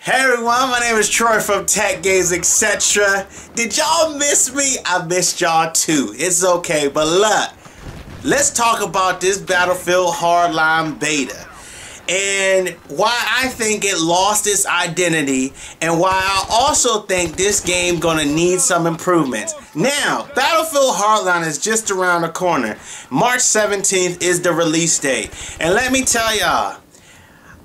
Hey everyone, my name is Troy from TechGamesEtc. Did y'all miss me? I missed y'all too. It's okay, but look, let's talk about this Battlefield Hardline beta and why I think it lost its identity and why I also think this game gonna need some improvements. Now, Battlefield Hardline is just around the corner. March 17th is the release date. And let me tell y'all,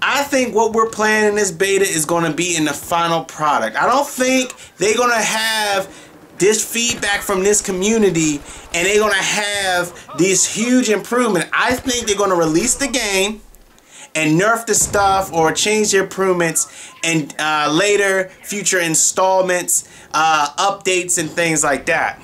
I think what we're playing in this beta is going to be in the final product. I don't think they're going to have this feedback from this community and they're going to have these huge improvements. I think they're going to release the game and nerf the stuff or change the improvements and later future installments, updates and things like that.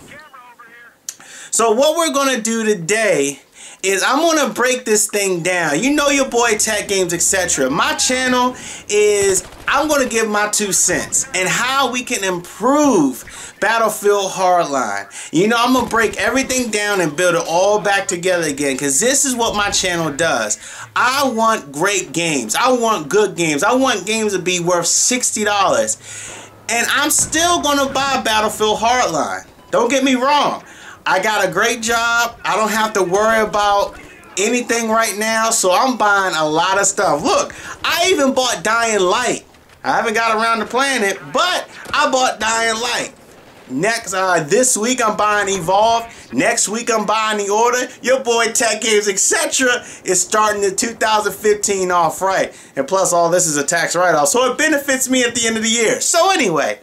So what we're going to do today is I'm going to break this thing down. You know your boy TechGamesEtc. My channel is, I'm going to give my 2 cents and how we can improve Battlefield Hardline. You know, I'm going to break everything down and build it all back together again, because this is what my channel does. I want great games. I want good games. I want games to be worth $60. And I'm still going to buy Battlefield Hardline. Don't get me wrong. I got a great job. I don't have to worry about anything right now, so I'm buying a lot of stuff. Look, I even bought Dying Light. I haven't got around to playing it, but I bought Dying Light. Next, this week I'm buying Evolve. Next week I'm buying The Order. Your boy TechGamesEtc is starting the 2015 off right. And plus all this is a tax write-off, so it benefits me at the end of the year. So anyway,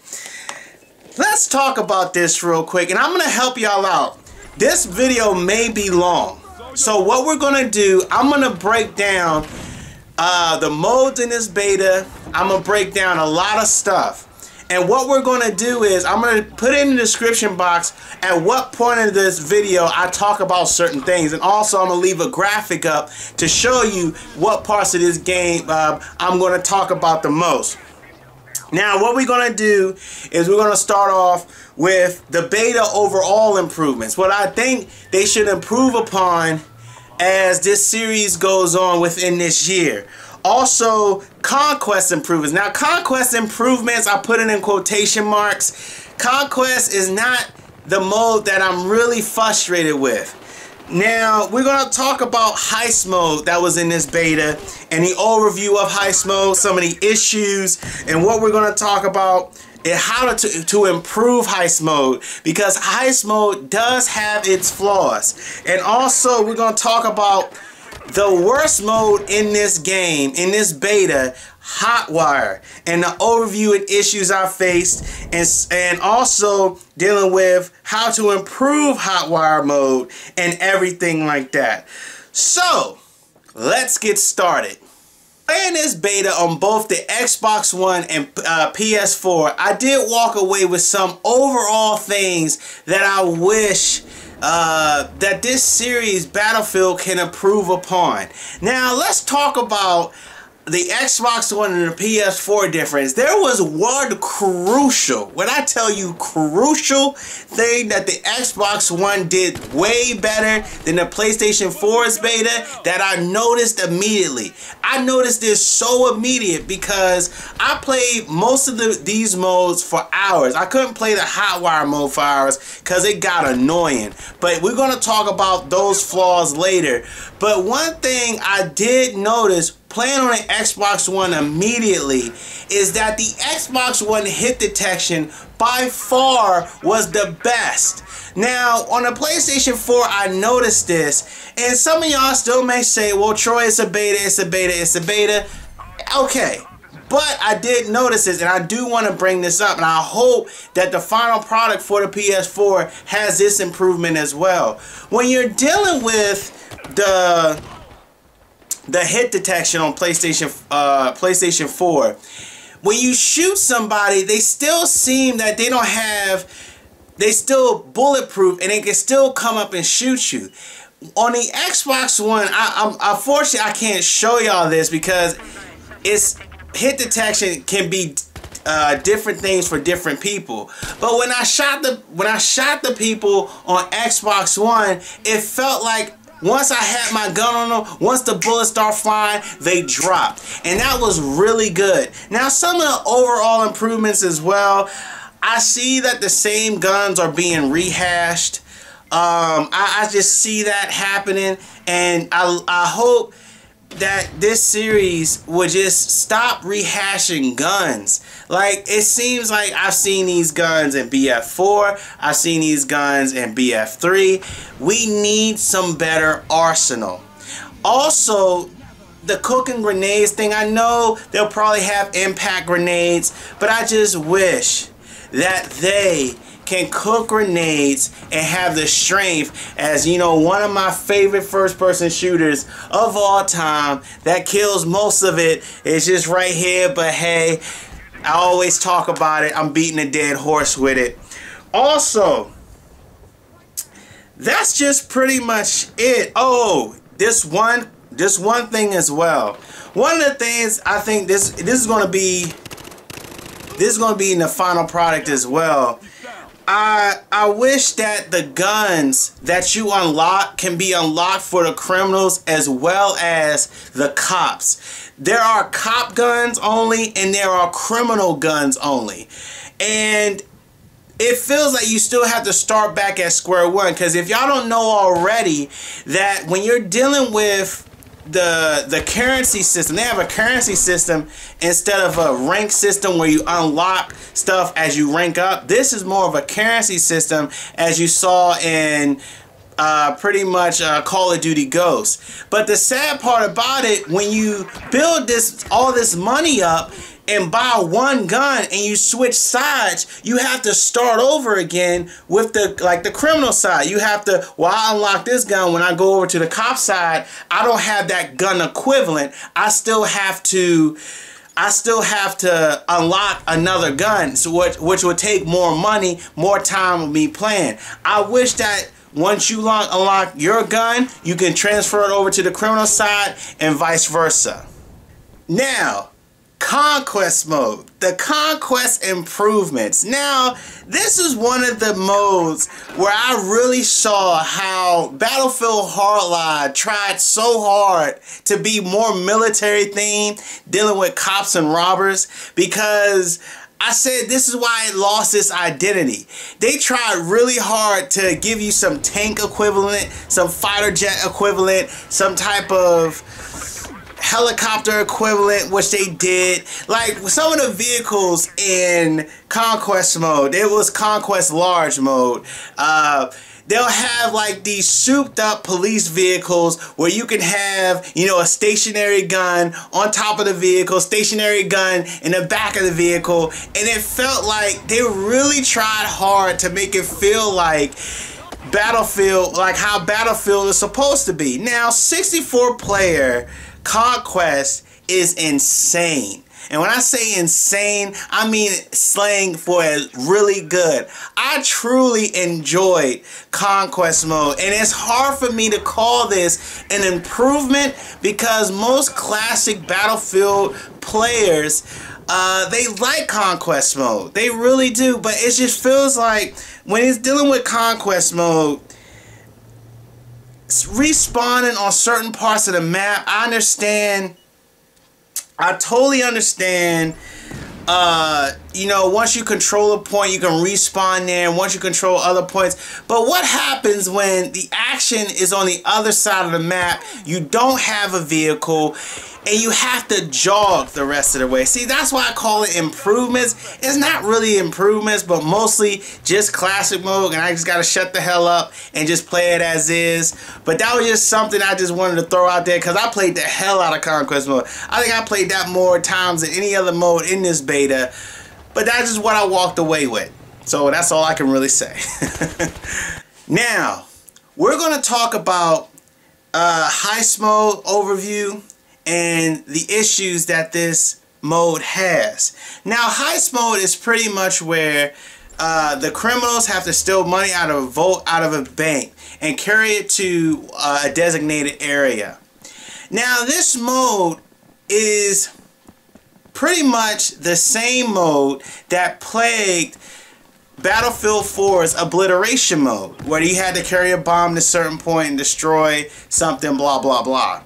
let's talk about this real quick, and I'm going to help y'all out. This video may be long, so what we're going to do, I'm going to break down the modes in this beta. I'm going to break down a lot of stuff, and what we're going to do is I'm going to put in the description box at what point of this video I talk about certain things, and also I'm going to leave a graphic up to show you what parts of this game I'm going to talk about the most. Now, what we're going to do is we're going to start off with the beta overall improvements. What I think they should improve upon as this series goes on within this year. Also, Conquest improvements. Now, Conquest improvements, I put it in quotation marks. Conquest is not the mode that I'm really frustrated with. Now, we're going to talk about Heist mode that was in this beta and the overview of Heist mode, some of the issues, and what we're going to talk about is how to improve Heist mode, because Heist mode does have its flaws. And also, we're going to talk about the worst mode in this game, in this beta, Hotwire, and the overview and issues I faced, and also dealing with how to improve Hotwire mode and everything like that. So, let's get started. Playing this beta on both the Xbox One and PS4, I did walk away with some overall things that I wish that this series Battlefield can improve upon. Now, let's talk about the Xbox One and the PS4 difference. There was one crucial, when I tell you crucial thing that the Xbox One did way better than the PlayStation 4's beta that I noticed immediately. I noticed this so immediate because I played most of these modes for hours. I couldn't play the Hotwire mode for hours because it got annoying. But we're going to talk about those flaws later. But one thing I did notice playing on an Xbox One immediately is that the Xbox One hit detection by far was the best. Now, on the PlayStation 4, I noticed this, and some of y'all still may say, well, Troy, it's a beta, it's a beta, it's a beta. Okay, but I did notice this, and I do want to bring this up, and I hope that the final product for the PS4 has this improvement as well. When you're dealing with the hit detection on PlayStation 4, when you shoot somebody, they still seem that they still bulletproof and they can still come up and shoot you. On the Xbox One, unfortunately I can't show y'all this because its hit detection can be different things for different people. But when I shot the people on Xbox One, it felt like Once I had my gun on them, once the bullets start flying, they dropped. And that was really good. Now, some of the overall improvements as well, I see that the same guns are being rehashed. I just see that happening, and I hope that this series would just stop rehashing guns. Like, it seems like I've seen these guns in BF4, I've seen these guns in BF3. We need some better arsenal. Also, the cooking grenades thing, I know they'll probably have impact grenades, but I just wish that they can cook grenades and have the strength, as you know, one of my favorite first-person shooters of all time that kills most of it is just right here. But hey, I always talk about it. I'm beating a dead horse with it. Also, that's just pretty much it. Oh, this one thing as well. One of the things I think this is going to be in the final product as well. I wish that the guns that you unlock can be unlocked for the criminals as well as the cops. There are cop guns only and there are criminal guns only. And it feels like you still have to start back at square one, because if y'all don't know already, that when you're dealing with the currency system, they have a currency system instead of a rank system where you unlock stuff as you rank up. This is more of a currency system, as you saw in pretty much Call of Duty Ghosts. But the sad part about it, when you build all this money up and buy one gun and you switch sides, you have to start over again with the criminal side. You have to, well, I unlock this gun, when I go over to the cop side, I don't have that gun equivalent. I still have to unlock another gun, so which would take more money, more time of me playing. I wish that once you unlock your gun, you can transfer it over to the criminal side and vice versa. Now, Conquest mode, the Conquest improvements. Now, this is one of the modes where I really saw how Battlefield Hardline tried so hard to be more military themed, dealing with cops and robbers, because I said this is why it lost its identity. They tried really hard to give you some tank equivalent, some fighter jet equivalent, some type of helicopter equivalent, which they did. Like some of the vehicles in Conquest mode, it was Conquest large mode. They'll have like these souped up police vehicles where you can have, you know, a stationary gun on top of the vehicle, stationary gun in the back of the vehicle, and it felt like they really tried hard to make it feel like Battlefield, like how Battlefield is supposed to be. Now, 64 player Conquest is insane. And when I say insane, I mean slang for really good. I truly enjoyed Conquest mode, and it's hard for me to call this an improvement because most classic Battlefield players, they like Conquest mode. They really do, but it just feels like when it's dealing with Conquest mode, respawning on certain parts of the map, I understand. I totally understand. You know, once you control a point, you can respawn there, and once you control other points. But what happens when the action is on the other side of the map, you don't have a vehicle, and you have to jog the rest of the way? See, that's why I call it improvements. It's not really improvements, but mostly just classic mode, and I just gotta shut the hell up and just play it as is. But that was just something I just wanted to throw out there because I played the hell out of Conquest mode. I think I played that more times than any other mode in this beta, but that's just what I walked away with. So that's all I can really say. Now, we're gonna talk about Heist mode overview and the issues that this mode has. Now, Heist mode is pretty much where the criminals have to steal money out of a bank and carry it to a designated area. Now, this mode is pretty much the same mode that plagued Battlefield 4's obliteration mode, where you had to carry a bomb to a certain point and destroy something, blah, blah, blah.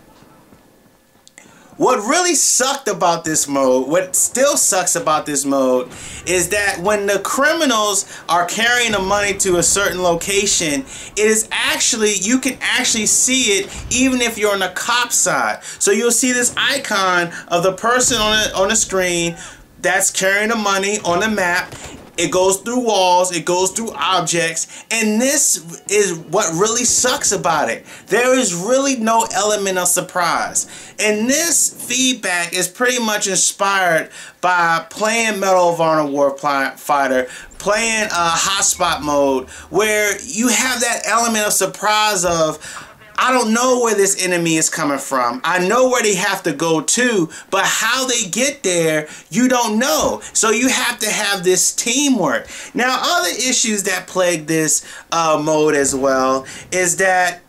What really sucked about this mode, what still sucks about this mode, is that when the criminals are carrying the money to a certain location, it is actually, you can actually see it even if you're on the cop side. So you'll see this icon of the person on the screen that's carrying the money on the map. It goes through walls, it goes through objects, and this is what really sucks about it. There is really no element of surprise. And this feedback is pretty much inspired by playing Medal of Honor Warfighter, playing hotspot mode, where you have that element of surprise of, I don't know where this enemy is coming from. I know where they have to go to, but how they get there, you don't know. So you have to have this teamwork. Now, other issues that plague this mode as well is that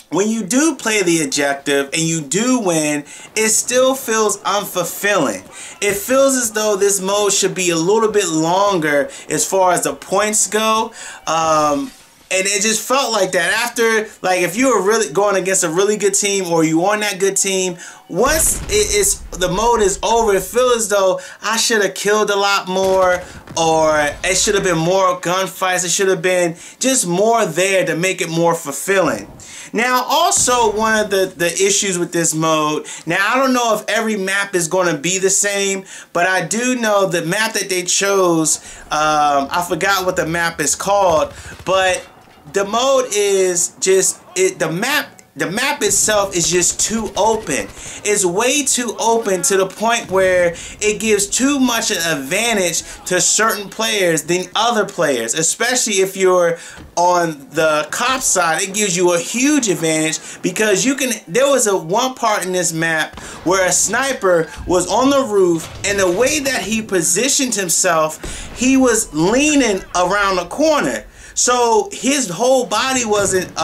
when you do play the objective and you do win, it still feels unfulfilling. It feels as though this mode should be a little bit longer as far as the points go. And it just felt like that after, like, if you were really going against a really good team or you on that good team, once the mode is over, it feels as though I should have killed a lot more, or it should have been more gunfights. It should have been just more there to make it more fulfilling. Now, also one of the issues with this mode, now I don't know if every map is going to be the same, but I do know the map that they chose, I forgot what the map is called, but the mode is just, the map itself is just too open. It's way too open to the point where it gives too much advantage to certain players than other players, especially if you're on the cop side. It gives you a huge advantage because you can, there was one part in this map where a sniper was on the roof, and the way that he positioned himself, he was leaning around the corner. So his whole body wasn't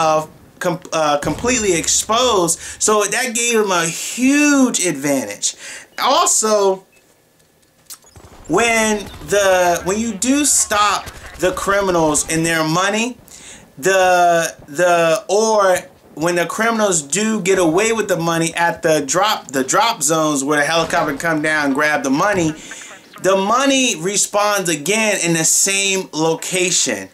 completely exposed, so that gave him a huge advantage. Also, when you do stop the criminals in their money, or when the criminals do get away with the money at the drop zones where the helicopter can come down and grab the money respawns again in the same location.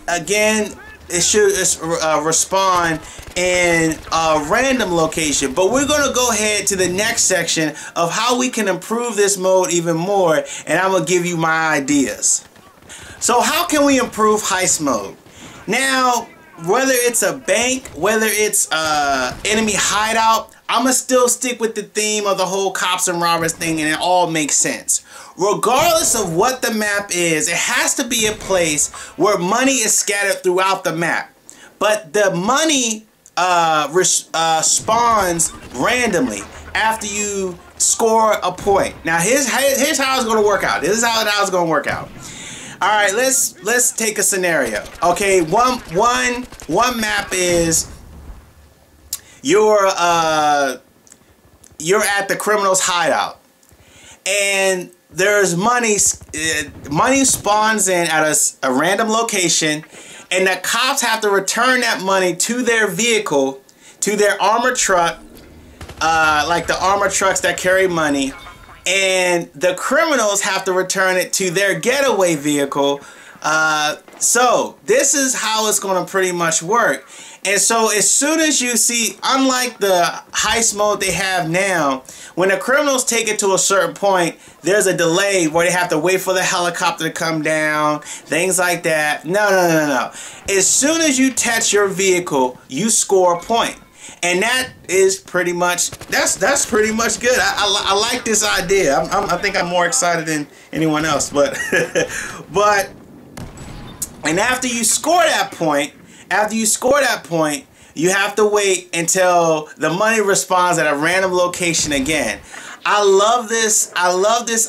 Again, it should respawn in a random location. But we're going to go ahead to the next section of how we can improve this mode even more, and I'm going to give you my ideas. So how can we improve heist mode? Now, whether it's a bank, whether it's enemy hideout, I'm going to still stick with the theme of the whole cops and robbers thing, and it all makes sense. Regardless of what the map is, it has to be a place where money is scattered throughout the map. But the money spawns randomly after you score a point. Now here's how it's going to work out. This is how it's going to work out. All right, let's take a scenario. Okay, one map is you're at the criminal's hideout, and there's money spawns in at a random location, and the cops have to return that money to their vehicle, to their armored truck, like the armored trucks that carry money, and the criminals have to return it to their getaway vehicle. So this is how it's going to pretty much work. And so as soon as you see, unlike the heist mode they have now, when the criminals take it to a certain point, there's a delay where they have to wait for the helicopter to come down, things like that. No. As soon as you touch your vehicle, you score a point. And that is pretty much, that's pretty much good. I like this idea. I think I'm more excited than anyone else. But, and after you score that point, you have to wait until the money responds at a random location again. I love this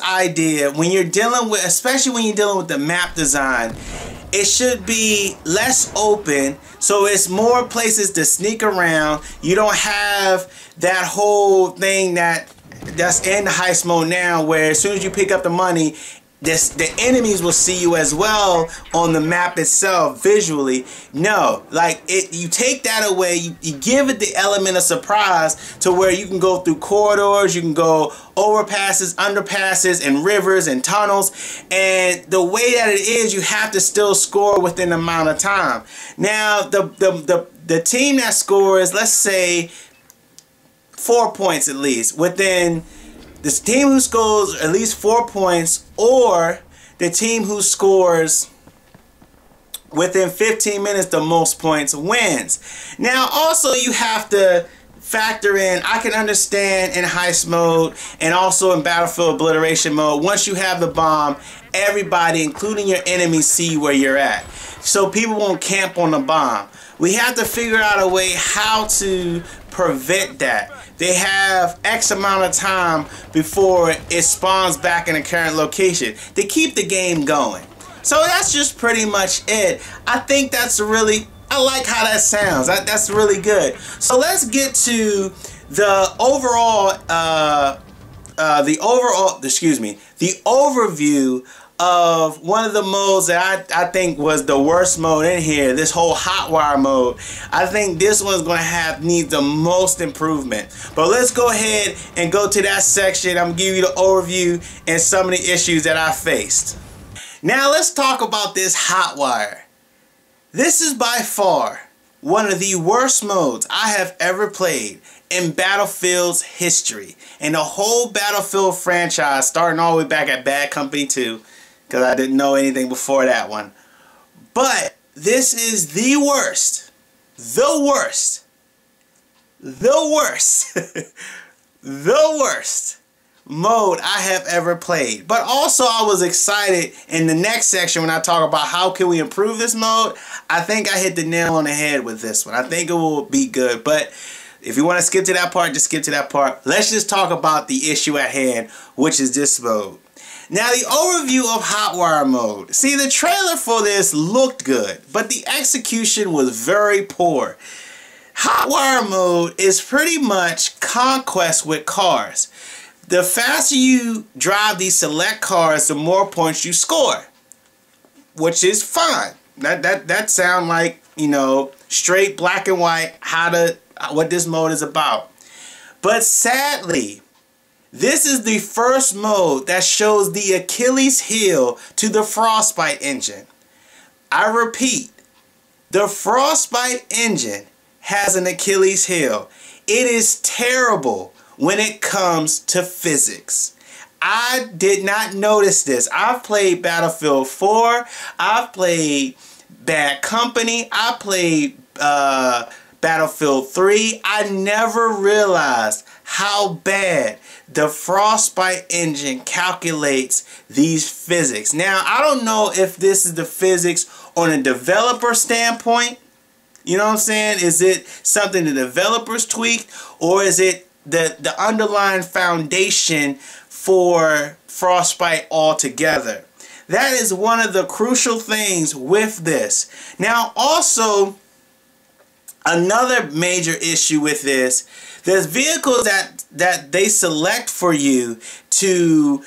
idea when you're dealing with, especially when you're dealing with the map design. It should be less open, so it's more places to sneak around. You don't have that whole thing that's in the heist mode now, where as soon as you pick up the money, the enemies will see you as well on the map itself visually. No, like you take that away, you give it the element of surprise to where you can go through corridors, you can go overpasses, underpasses, and rivers and tunnels, and the way that it is, you have to still score within the amount of time. Now the team that scores, let's say 4 points at least, within this team who scores at least 4 points, or the team who scores within 15 minutes the most points wins. Now also you have to factor in, I can understand in heist mode and also in battlefield obliteration mode, once you have the bomb, everybody including your enemies see where you're at. So people won't camp on the bomb. We have to figure out a way how to prevent that. They have X amount of time before it spawns back in the current location to keep the game going. So that's just pretty much it. I think that's really, I like how that sounds. That's really good. So let's get to the overall, the overview of one of the modes that I think was the worst mode in here, this whole Hotwire mode. I think this one's going to need the most improvement. But let's go ahead and go to that section. I'm going to give you the overview and some of the issues that I faced. Now let's talk about this Hotwire. This is by far one of the worst modes I have ever played in Battlefield's history. And the whole Battlefield franchise, starting all the way back at Bad Company 2. Because I didn't know anything before that one. But this is the worst, the worst mode I have ever played. But also I was excited in the next section when I talk about how can we improve this mode. I think I hit the nail on the head with this one. I think it will be good. But if you want to skip to that part, just skip to that part. Let's just talk about the issue at hand, which is this mode. Now the overview of Hotwire mode. See, the trailer for this looked good, but the execution was very poor. Hotwire mode is pretty much Conquest with cars. The faster you drive these select cars, the more points you score, which is fine. That sound like, you know, straight black and white what this mode is about. But sadly, this is the first mode that shows the Achilles heel to the Frostbite engine. I repeat, the Frostbite engine has an Achilles heel. It is terrible when it comes to physics. I did not notice this. I've played Battlefield 4, I've played Bad Company, I played Battlefield 3. I never realized how bad the Frostbite engine calculates these physics. Now, I don't know if this is the physics on a developer standpoint. You know what I'm saying? Is it something the developers tweaked, or is it the underlying foundation for Frostbite altogether? That is one of the crucial things with this. Now, also, another major issue with this, there's vehicles that they select for you to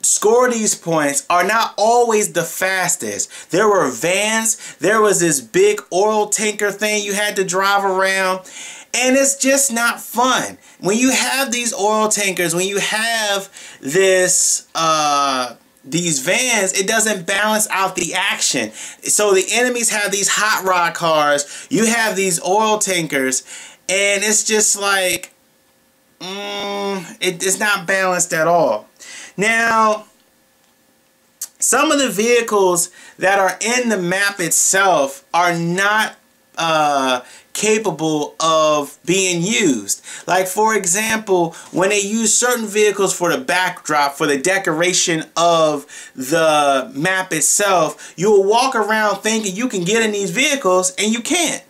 score these points are not always the fastest. There were vans, there was this big oil tanker thing you had to drive around, and it's just not fun. When you have these oil tankers, when you have this these vans, it doesn't balance out the action. So the enemies have these hot rod cars, you have these oil tankers, and it's just like, it's not balanced at all. Now, some of the vehicles that are in the map itself are not capable of being used. Like, for example, when they use certain vehicles for the backdrop, for the decoration of the map itself, you'll walk around thinking you can get in these vehicles and you can't.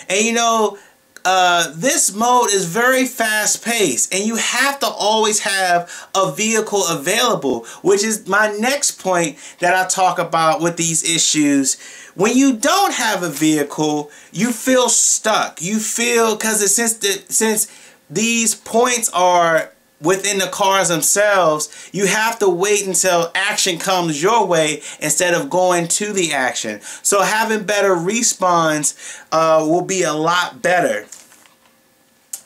And you know, this mode is very fast paced, and you have to always have a vehicle available, which is my next point that I talk about with these issues. When you don't have a vehicle, you feel stuck. You feel, because since these points are within the cars themselves, you have to wait until action comes your way instead of going to the action. So having better respawns will be a lot better.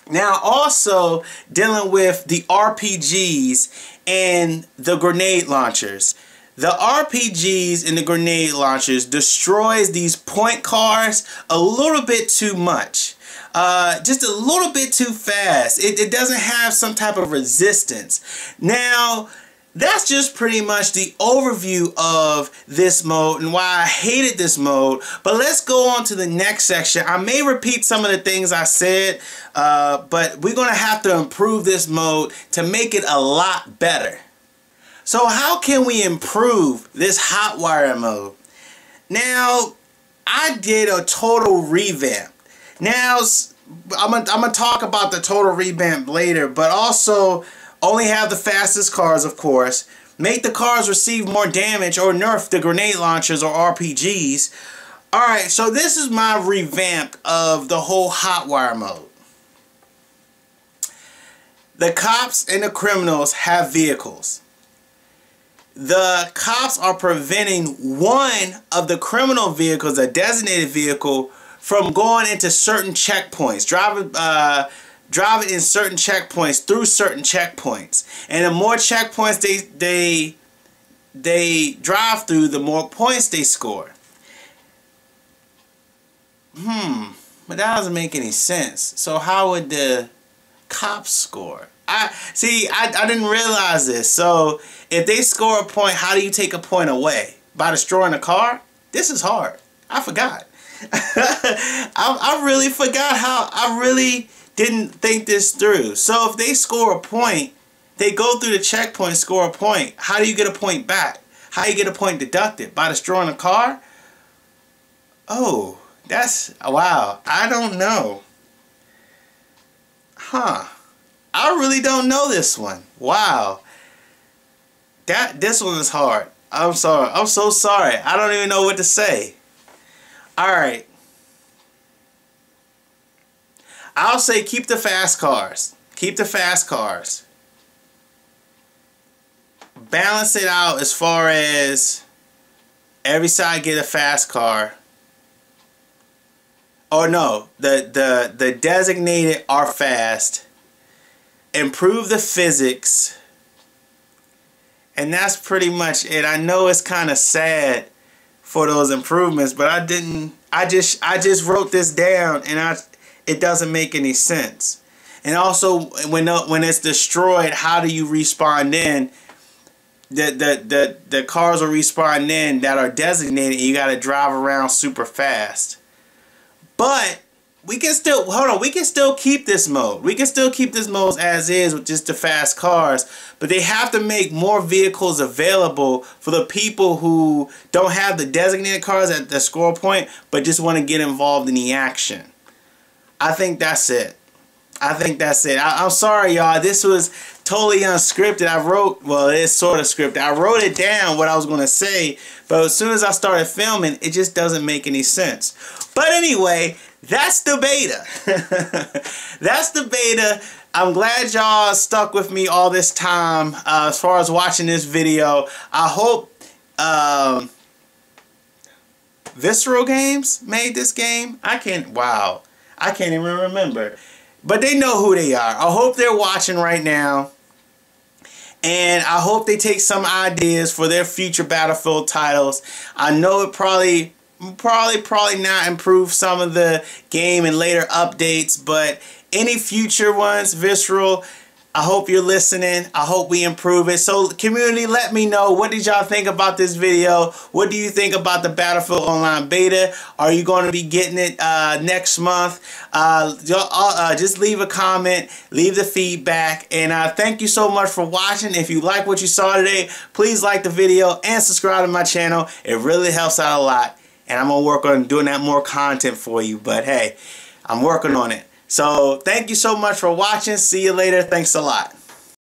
Now also dealing with the RPGs and the grenade launchers. The RPGs and the grenade launchers destroys these point cars a little bit too much. Just a little bit too fast. It doesn't have some type of resistance. Now, that's just pretty much the overview of this mode and why I hated this mode. But let's go on to the next section. I may repeat some of the things I said, but we're going to have to improve this mode to make it a lot better. So how can we improve this hot wire mode? Now, I did a total revamp. Now, I'm gonna talk about the total revamp later, but also only have the fastest cars, of course. Make the cars receive more damage or nerf the grenade launchers or RPGs. Alright, so this is my revamp of the whole hot wire mode. The cops and the criminals have vehicles. The cops are preventing one of the criminal vehicles, a designated vehicle, from going into certain checkpoints, driving in certain checkpoints through certain checkpoints. And the more checkpoints they drive through, the more points they score. But that doesn't make any sense. So how would the cops score? I didn't realize this. So if they score a point, how do you take a point away? By destroying a car? This is hard. I forgot. I really forgot how I really didn't think this through. So if they score a point, they go through the checkpoint, score a point. How do you get a point back? How do you get a point deducted? By destroying a car? Oh, that's, wow. I don't know. Huh. I really don't know this one. Wow. This one is hard. I'm sorry. I'm so sorry. I don't even know what to say. Alright. I'll say keep the fast cars. Keep the fast cars. Balance it out as far as every side get a fast car. Oh no, the designated are fast. Improve the physics. And that's pretty much it. I know it's kind of sad for those improvements, but I just wrote this down and it doesn't make any sense. And also when it's destroyed, how do you respawn in? The cars will respawn in that are designated, and you got to drive around super fast. But we can still, hold on, we can still keep this mode. We can still keep this mode as is with just the fast cars. But they have to make more vehicles available for the people who don't have the designated cars at the score point, but just want to get involved in the action. I think that's it. I think that's it. I'm sorry, y'all. This was totally unscripted. Well, it's sort of scripted. I wrote it down what I was going to say, but as soon as I started filming, it just doesn't make any sense. But anyway, that's the beta. That's the beta. I'm glad y'all stuck with me all this time as far as watching this video. I hope Visceral Games made this game. I can't even remember. But they know who they are. I hope they're watching right now. And I hope they take some ideas for their future Battlefield titles. I know it probably not improve some of the game and later updates, but any future ones, Visceral, I hope you're listening. I hope we improve it. So community, let me know, what did y'all think about this video? What do you think about the Battlefield Online beta? Are you going to be getting it next month? Just leave a comment, leave the feedback, and thank you so much for watching. If you like what you saw today, please like the video and subscribe to my channel. It really helps out a lot, and I'm gonna work on doing that more content for you. But hey, I'm working on it. So thank you so much for watching. See you later. Thanks a lot.